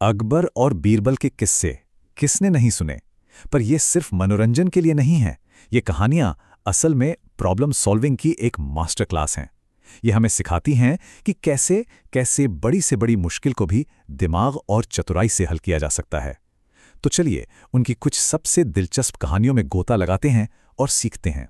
अकबर और बीरबल के किस्से किसने नहीं सुने। पर ये सिर्फ मनोरंजन के लिए नहीं है। ये कहानियां असल में प्रॉब्लम सॉल्विंग की एक मास्टर क्लास हैं। ये हमें सिखाती हैं कि कैसे कैसे बड़ी से बड़ी मुश्किल को भी दिमाग और चतुराई से हल किया जा सकता है। तो चलिए उनकी कुछ सबसे दिलचस्प कहानियों में गोता लगाते हैं और सीखते हैं।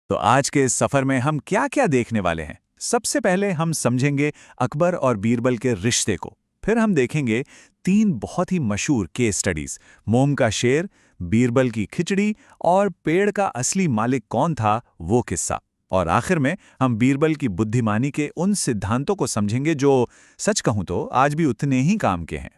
तो आज के इस सफर में हम क्या क्या देखने वाले हैं। सबसे पहले हम समझेंगे अकबर और बीरबल के रिश्ते को। फिर हम देखेंगे 3 बहुत ही मशहूर केस स्टडीज, मोम का शेर, बीरबल की खिचड़ी और पेड़ का असली मालिक कौन था वो किस्सा। और आखिर में हम बीरबल की बुद्धिमानी के उन सिद्धांतों को समझेंगे जो सच कहूं तो आज भी उतने ही काम के हैं।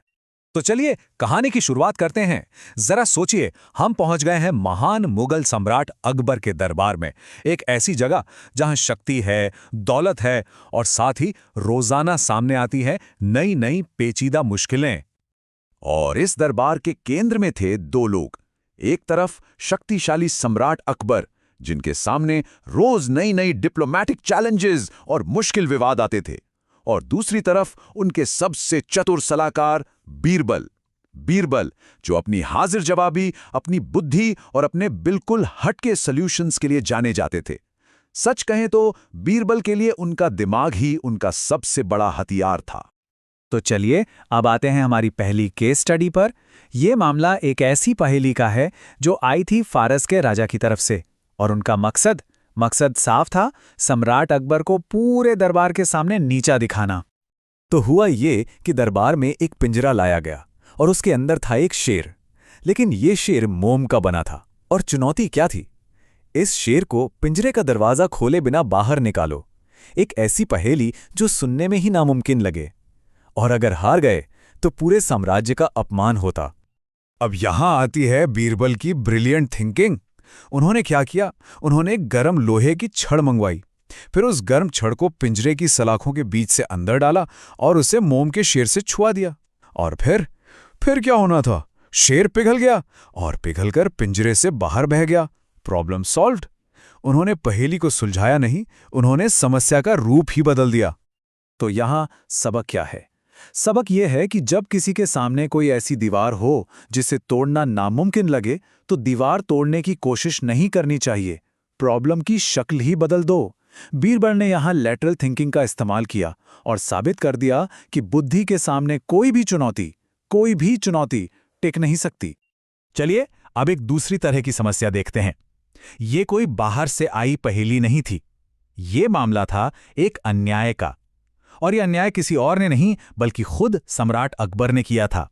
तो चलिए कहानी की शुरुआत करते हैं। जरा सोचिए, हम पहुंच गए हैं महान मुगल सम्राट अकबर के दरबार में। एक ऐसी जगह जहां शक्ति है, दौलत है और साथ ही रोजाना सामने आती है नई नई पेचीदा मुश्किलें। और इस दरबार के केंद्र में थे 2 लोग। एक तरफ शक्तिशाली सम्राट अकबर, जिनके सामने रोज नई नई डिप्लोमैटिक चैलेंजेस और मुश्किल विवाद आते थे, और दूसरी तरफ उनके सबसे चतुर सलाहकार बीरबल। बीरबल जो अपनी हाजिर जवाबी, अपनी बुद्धि और अपने बिल्कुल हटके सॉल्यूशंस के लिए जाने जाते थे। सच कहें तो बीरबल के लिए उनका दिमाग ही उनका सबसे बड़ा हथियार था। तो चलिए अब आते हैं हमारी पहली केस स्टडी पर। यह मामला एक ऐसी पहेली का है जो आई थी फारस के राजा की तरफ से, और उनका मकसद साफ था, सम्राट अकबर को पूरे दरबार के सामने नीचा दिखाना। तो हुआ ये कि दरबार में एक पिंजरा लाया गया और उसके अंदर था एक शेर। लेकिन ये शेर मोम का बना था। और चुनौती क्या थी? इस शेर को पिंजरे का दरवाजा खोले बिना बाहर निकालो। एक ऐसी पहेली जो सुनने में ही नामुमकिन लगे, और अगर हार गए तो पूरे साम्राज्य का अपमान होता। अब यहां आती है बीरबल की ब्रिलियंट थिंकिंग। उन्होंने क्या किया? उन्होंने गर्म लोहे की छड़ मंगवाई, फिर उस गर्म छड़ को पिंजरे की सलाखों के बीच से अंदर डाला और उसे मोम के शेर से छुआ दिया। और फिर क्या होना था? शेर पिघल गया और पिघलकर पिंजरे से बाहर बह गया। Problem solved. उन्होंने पहेली को सुलझाया नहीं, उन्होंने समस्या का रूप ही बदल दिया। तो यहां सबक क्या है? सबक यह है कि जब किसी के सामने कोई ऐसी दीवार हो जिसे तोड़ना नामुमकिन लगे, तो दीवार तोड़ने की कोशिश नहीं करनी चाहिए, प्रॉब्लम की शक्ल ही बदल दो। बीरबल ने यहां लैटरल थिंकिंग का इस्तेमाल किया और साबित कर दिया कि बुद्धि के सामने कोई भी चुनौती टिक नहीं सकती। चलिए अब एक दूसरी तरह की समस्या देखते हैं। ये कोई बाहर से आई पहेली नहीं थी। ये मामला था एक अन्याय का, और यह अन्याय किसी और ने नहीं बल्कि खुद सम्राट अकबर ने किया था।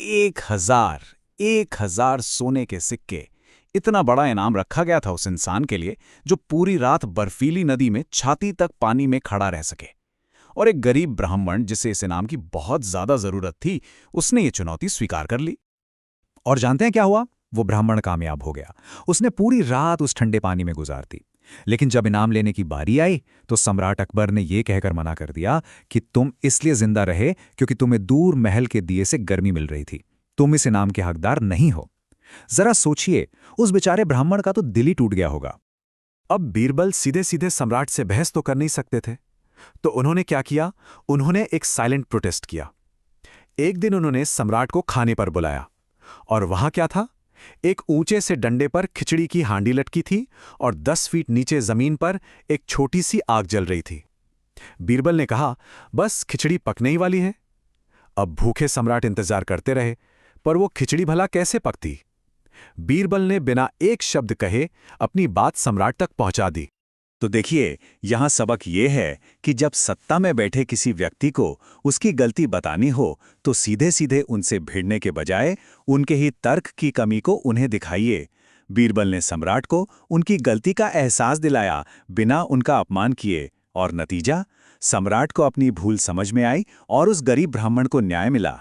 1000 सोने के सिक्के, इतना बड़ा इनाम रखा गया था उस इंसान के लिए जो पूरी रात बर्फीली नदी में छाती तक पानी में खड़ा रह सके। और एक गरीब ब्राह्मण जिसे इस इनाम की बहुत ज्यादा जरूरत थी, उसने ये चुनौती स्वीकार कर ली। और जानते हैं क्या हुआ? वो ब्राह्मण कामयाब हो गया। उसने पूरी रात उस ठंडे पानी में गुजार दी। लेकिन जब इनाम लेने की बारी आई तो सम्राट अकबर ने यह कहकर मना कर दिया कि तुम इसलिए जिंदा रहे क्योंकि तुम्हें दूर महल के दिए से गर्मी मिल रही थी, तुम इस इनाम के हकदार नहीं हो। जरा सोचिए, उस बेचारे ब्राह्मण का तो दिल ही टूट गया होगा। अब बीरबल सीधे सीधे सम्राट से बहस तो कर नहीं सकते थे, तो उन्होंने क्या किया? उन्होंने एक साइलेंट प्रोटेस्ट किया। एक दिन उन्होंने सम्राट को खाने पर बुलाया, और वहां क्या था? एक ऊंचे से डंडे पर खिचड़ी की हांडी लटकी थी और 10 फीट नीचे जमीन पर एक छोटी सी आग जल रही थी। बीरबल ने कहा, बस खिचड़ी पकने ही वाली है। अब भूखे सम्राट इंतजार करते रहे, पर वो खिचड़ी भला कैसे पकती? बीरबल ने बिना एक शब्द कहे अपनी बात सम्राट तक पहुंचा दी। तो देखिए, यहां सबक ये है कि जब सत्ता में बैठे किसी व्यक्ति को उसकी गलती बतानी हो तो सीधे सीधे उनसे भिड़ने के बजाय उनके ही तर्क की कमी को उन्हें दिखाइए। बीरबल ने सम्राट को उनकी गलती का एहसास दिलाया बिना उनका अपमान किए, और नतीजा, सम्राट को अपनी भूल समझ में आई और उस गरीब ब्राह्मण को न्याय मिला।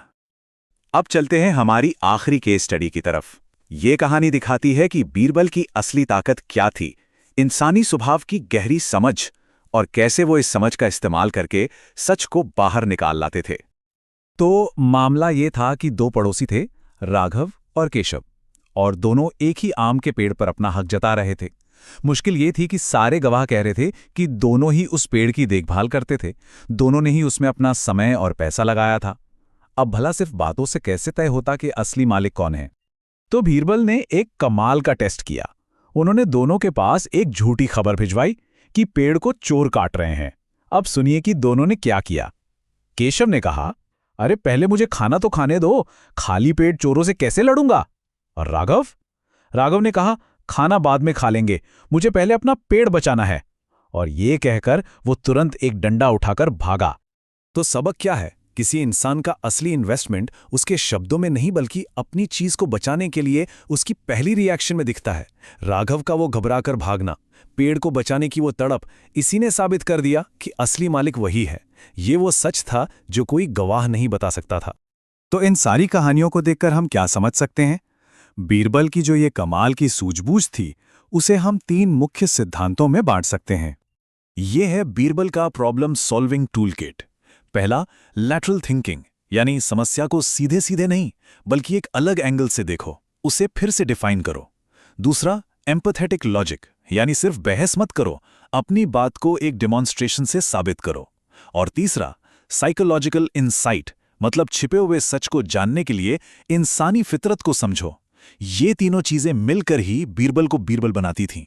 अब चलते हैं हमारी आखिरी केस स्टडी की तरफ। ये कहानी दिखाती है कि बीरबल की असली ताकत क्या थी, इंसानी स्वभाव की गहरी समझ, और कैसे वो इस समझ का इस्तेमाल करके सच को बाहर निकाल लाते थे। तो मामला ये था कि 2 पड़ोसी थे, राघव और केशव, और दोनों एक ही आम के पेड़ पर अपना हक जता रहे थे। मुश्किल ये थी कि सारे गवाह कह रहे थे कि दोनों ही उस पेड़ की देखभाल करते थे, दोनों ने ही उसमें अपना समय और पैसा लगाया था। अब भला सिर्फ बातों से कैसे तय होता कि असली मालिक कौन है? तो बीरबल ने एक कमाल का टेस्ट किया। उन्होंने दोनों के पास एक झूठी खबर भिजवाई कि पेड़ को चोर काट रहे हैं। अब सुनिए कि दोनों ने क्या किया। केशव ने कहा, अरे पहले मुझे खाना तो खाने दो, खाली पेट चोरों से कैसे लड़ूंगा? और राघव ने कहा, खाना बाद में खा लेंगे, मुझे पहले अपना पेड़ बचाना है। और ये कहकर वो तुरंत एक डंडा उठाकर भागा। तो सबक क्या है? किसी इंसान का असली इन्वेस्टमेंट उसके शब्दों में नहीं बल्कि अपनी चीज को बचाने के लिए उसकी पहली रिएक्शन में दिखता है। राघव का वो घबराकर भागना, पेड़ को बचाने की वो तड़प, इसी ने साबित कर दिया कि असली मालिक वही है। ये वो सच था जो कोई गवाह नहीं बता सकता था। तो इन सारी कहानियों को देखकर हम क्या समझ सकते हैं? बीरबल की जो ये कमाल की सूझबूझ थी, उसे हम 3 मुख्य सिद्धांतों में बांट सकते हैं। ये है बीरबल का प्रॉब्लम सॉल्विंग टूल किट। पहला, लैटरल थिंकिंग, यानी समस्या को सीधे सीधे नहीं बल्कि एक अलग एंगल से देखो, उसे फिर से डिफाइन करो। दूसरा, एम्पैथेटिक लॉजिक, यानी सिर्फ बहस मत करो, अपनी बात को एक डेमॉन्स्ट्रेशन से साबित करो। और तीसरा, साइकोलॉजिकल इनसाइट, मतलब छिपे हुए सच को जानने के लिए इंसानी फितरत को समझो। ये तीनों चीजें मिलकर ही बीरबल को बीरबल बनाती थीं।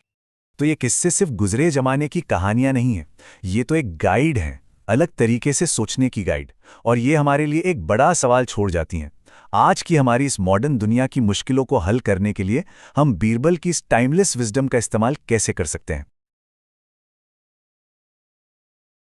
तो ये किस्से सिर्फ गुजरे जमाने की कहानियां नहीं है, ये तो एक गाइड है, अलग तरीके से सोचने की गाइड। और ये हमारे लिए एक बड़ा सवाल छोड़ जाती हैं। आज की हमारी इस मॉडर्न दुनिया की मुश्किलों को हल करने के लिए हम बीरबल की इस टाइमलेस विजडम का इस्तेमाल कैसे कर सकते हैं?